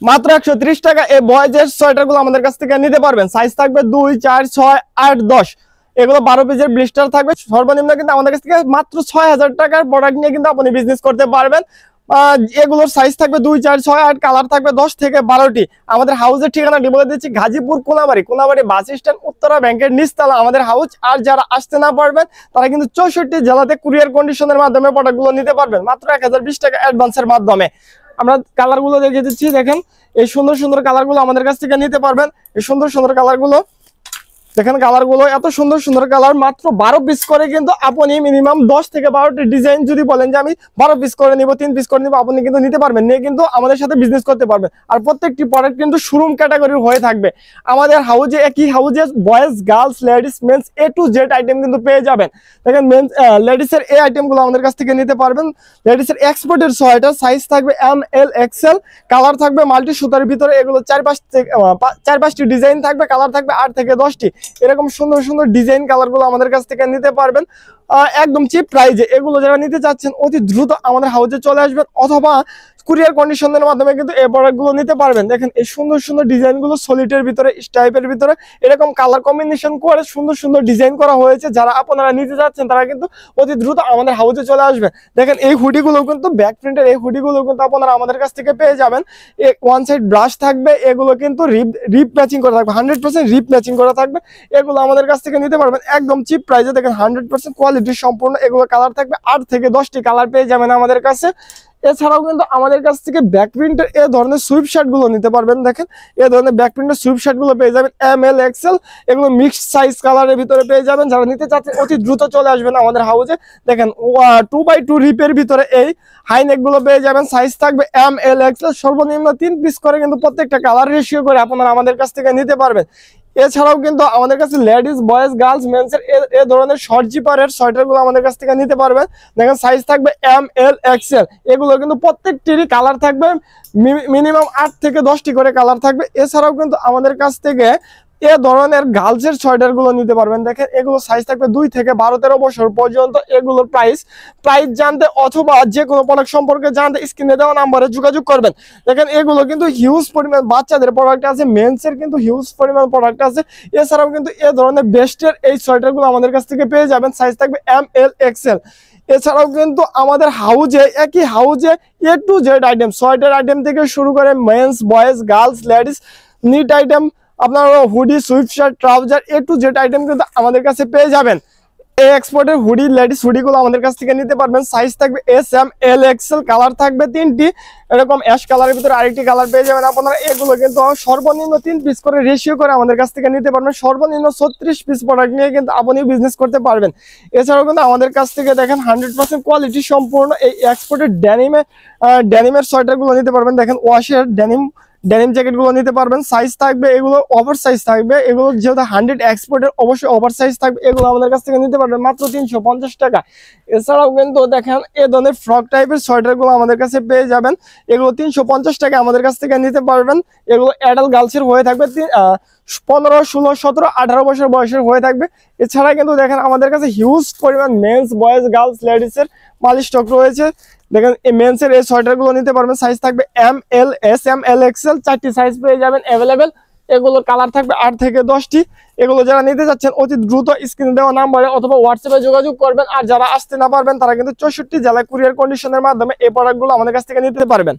মাত্র 130 টাকা এই বয়েজের সোয়েটার গুলো আমাদের কাছ থেকে নিতে পারবেন। সাইজ থাকবে 2, 4, 6, 8, 10। এগুলো 12 পিসের ব্লিস্টার থাকবে। সর্বনিম্ন কিন্তু আমাদের কাছ থেকে মাত্র 6000 টাকার প্রোডাক্ট নিয়ে কিন্তু আপনি বিজনেস করতে পারবেন। এগুলোর সাইজ থাকবে 2, 4, 6, 8, কালার থাকবে 10 থেকে 12টি। আমাদের হাউসের ঠিকানাটি বলে দিচ্ছি, গাজীপুর কোনাবাড়ি বাস স্ট্যান্ড, উত্তরা ব্যাংকের নিচতলা আমাদের হাউস। আর যারা আসতে না পারবেন তারা কিন্তু 64 জেলাতে কুরিয়ার কন্ডিশনের মাধ্যমে প্রোডাক্টগুলো নিতে পারবেন মাত্র 1020 টাকা অ্যাডভান্সের মাধ্যমে। আমরা কালারগুলো দেখিয়ে দিচ্ছি, দেখেন এই সুন্দর সুন্দর কালারগুলো আমাদের কাছ থেকে নিতে পারবেন। এই সুন্দর সুন্দর কালারগুলো দেখেন, কালারগুলো এত সুন্দর সুন্দর কালার। মাত্র 12 পিস করে কিন্তু আপনি মিনিমাম 10 থেকে 12টি ডিজাইন যদি বলেন যে আমি 12 পিস করে নিব, 3 পিস করে নিব, আপনি কিন্তু নিতে পারবেন, নিয়ে কিন্তু আমাদের সাথে বিজনেস করতে পারবেন। আর প্রত্যেকটি প্রোডাক্ট কিন্তু শোরুম ক্যাটাগরির হয়ে থাকবে। আমাদের হাউজে একই হাউজে boys, girls, ladies, men's A to Z item কিন্তু পেয়ে যাবেন। দেখেন মেন্স লেডিসের এই আইটেমগুলো আমাদের কাছ থেকে নিতে পারবেন। লেডিসের এক্সপোর্টের সোয়েটার, সাইজ থাকবে M, L, XL, কালার থাকবে মাল্টি সুতার ভিতরে। এগুলো 4-5টি ডিজাইন থাকবে, কালার থাকবে 8 থেকে 10টি। এরকম সুন্দর সুন্দর ডিজাইন কালারগুলো আমাদের কাছ থেকে নিতে পারবেন একদম চিপ প্রাইজে। এগুলো যারা নিতে চাচ্ছেন অতি দ্রুত আমাদের হাউজে চলে আসবেন, অথবা কুরিয়ার কন্ডিশনের মাধ্যমে কিন্তু এই প্রোডাক্টগুলো নিতে পারবেন। দেখেন এই সুন্দর সুন্দর ডিজাইনগুলো সলিডের ভিতরে, স্টাইপের ভিতরে এরকম কালার কম্বিনেশন করে সুন্দর সুন্দর ডিজাইন করা হয়েছে। যারা আপনারা নিতে চাচ্ছেন তারা কিন্তু অতি দ্রুত আমাদের হাউজে চলে আসবেন। দেখেন এই হুডিগুলো কিন্তু ব্যাক প্রিন্টের, এই হুডিগুলো কিন্তু আপনারা আমাদের কাছ থেকে পেয়ে যাবেন। ওয়ান সাইড ব্রাশ থাকবে, এগুলো কিন্তু রিপ ম্যাচিং করা থাকবে, 100% রিপ ম্যাচিং করা থাকবে। এগুলো আমাদের কাছ থেকে নিতে পারবেন একদম চিপ প্রাইসে। দেখেন 100% কোয়ালিটি সম্পূর্ণ। এগুলো কালার থাকবে 8 থেকে 10টি কালার পেয়ে যাবেন আমাদের কাছে। এছাড়াও কিন্তু আমাদের কাছ থেকে ব্যাক প্রিন্টের এই ধরনের সুইপ শার্ট গুলো নিতে পারবেন। দেখেন এই ধরনের ব্যাক প্রিন্টের সুইপ শার্ট গুলো পেয়ে যাবেন M, L, XL। এগুলো মিক্সড সাইজ কালারের ভিতরে পেয়ে যাবেন। যারা নিতে চাচ্ছেন অতি দ্রুত চলে আসবেন আমাদের হাউজে। দেখেন 2x2 রিপের ভিতরে এই হাই নেক গুলো পেয়ে যাবেন। সাইজ থাকবে M, L, XL, সর্বনিম্ন 3 পিস করে কিন্তু প্রত্যেকটা কালার রেশিও করে আপনারা আমাদের কাছ থেকে নিতে পারবেন। এছাড়াও কিন্তু আমাদের কাছে লেডিস, বয়েজ, গার্লস, মেন্সের এই ধরনের শর্ট জিপারের সোয়েটারগুলো আমাদের কাছ থেকে নিতে পারবেন। দেখেন সাইজ থাকবে M, L, XL। এগুলো কিন্তু প্রত্যেকটিরই কালার থাকবে মিনিমাম 8 থেকে 10টি করে কালার থাকবে। এছাড়াও কিন্তু আমাদের কাছ থেকে এ ধরনের গার্লসের সোয়েটারগুলো নিতে পারবেন। দেখেন এগুলো সাইজ থাকবে 2 থেকে 12-13 বছর পর্যন্ত। এগুলোর প্রাইস জানতে অথবা যে কোনো প্রোডাক্ট সম্পর্কে জানতে স্ক্রিনে দেওয়া নাম্বারে যোগাযোগ করবেন। দেখেন এগুলো কিন্তু হিউজ পরিমাণ বাচ্চাদের প্রোডাক্ট আছে, মেন্সের কিন্তু হিউজ পরিমাণ প্রোডাক্ট আছে। এছাড়াও কিন্তু এ ধরনের বেস্টের এই সোয়েটারগুলো আমাদের কাছ থেকে পেয়ে যাবেন। সাইজ থাকবে M, L, XL। এছাড়াও কিন্তু আমাদের হাউজে একই হাউজে A to Z item, sweater item থেকে শুরু করে men's, boys, girls, ladies, knit item, আপনারা hoodie, sweat shirt, trouser A to Z item কিন্তু আমাদের কাছে পেয়ে যাবেন। এই এক্সপোর্টের হুডি, লেডিস হুডিগুলো আমাদের কাছ থেকে নিতে পারবেন। সাইজ থাকবে S, M, L, XL, colour থাকবে 3টি। এরকম অ্যাশ কালারের ভিতরে আরেকটি কালার পেয়ে যাবেন আপনারা। এগুলো কিন্তু সর্বনিম্ন 3 পিস করে রেশিও করে আমাদের কাছ থেকে নিতে পারবেন। সর্বনিম্ন 36 পিস প্রোডাক্ট নিয়ে কিন্তু আপনি বিজনেস করতে পারবেন। এছাড়াও কিন্তু আমাদের কাছ থেকে দেখেন 100% কোয়ালিটি সম্পূর্ণ এই এক্সপোর্টের ড্যানিমের সোয়েটারগুলো নিতে পারবেন। দেখেন ওয়াশের ড্যানিম জ্যাকেট গুলো নিতে পারবেন। সাইজ থাকবে এগুলো ওভার সাইজ থাকবে। এগুলো যেহেতু 100 এক্সপোর্টের অবশ্যই ওভার সাইজ থাকবে। এগুলো আমাদের কাছ থেকে নিতে পারবেন মাত্র 350 টাকা। এছাড়াও কিন্তু দেখেন এই ধরনের ফ্রক টাইপের সোয়েটার গুলো আমাদের কাছে পেয়ে যাবেন। এগুলো 350 টাকা আমাদের কাছ থেকে নিতে পারবেন। এগুলো অ্যাডাল্ট গার্লসের হয়ে থাকবে 15, 16, 17, 18 বছর বয়সের হয়ে থাকবে। এছাড়া কিন্তু দেখেন আমাদের কাছে হিউজ পরিমাণ মেন্স, বয়েজ, গার্লস, লেডিসের মাল স্টক রয়েছে। দেখেন এই মেন্সের এই সোয়েটারগুলো নিতে পারবেন। সাইজ থাকবে M, L, S, M, L, XL, 4টি সাইজ পেয়ে যাবেন অ্যাভেলেবেল। এগুলোর কালার থাকবে 8 থেকে 10টি। এগুলো যারা নিতে চাচ্ছেন অতি দ্রুত স্ক্রিনে দেওয়া নাম্বারে অথবা হোয়াটসঅ্যাপে যোগাযোগ করবেন। আর যারা আসতে না পারবেন তারা কিন্তু 64 জেলায় কুরিয়ার কন্ডিশনের মাধ্যমে এই প্রোডাক্টগুলো আমাদের কাছ থেকে নিতে পারবেন।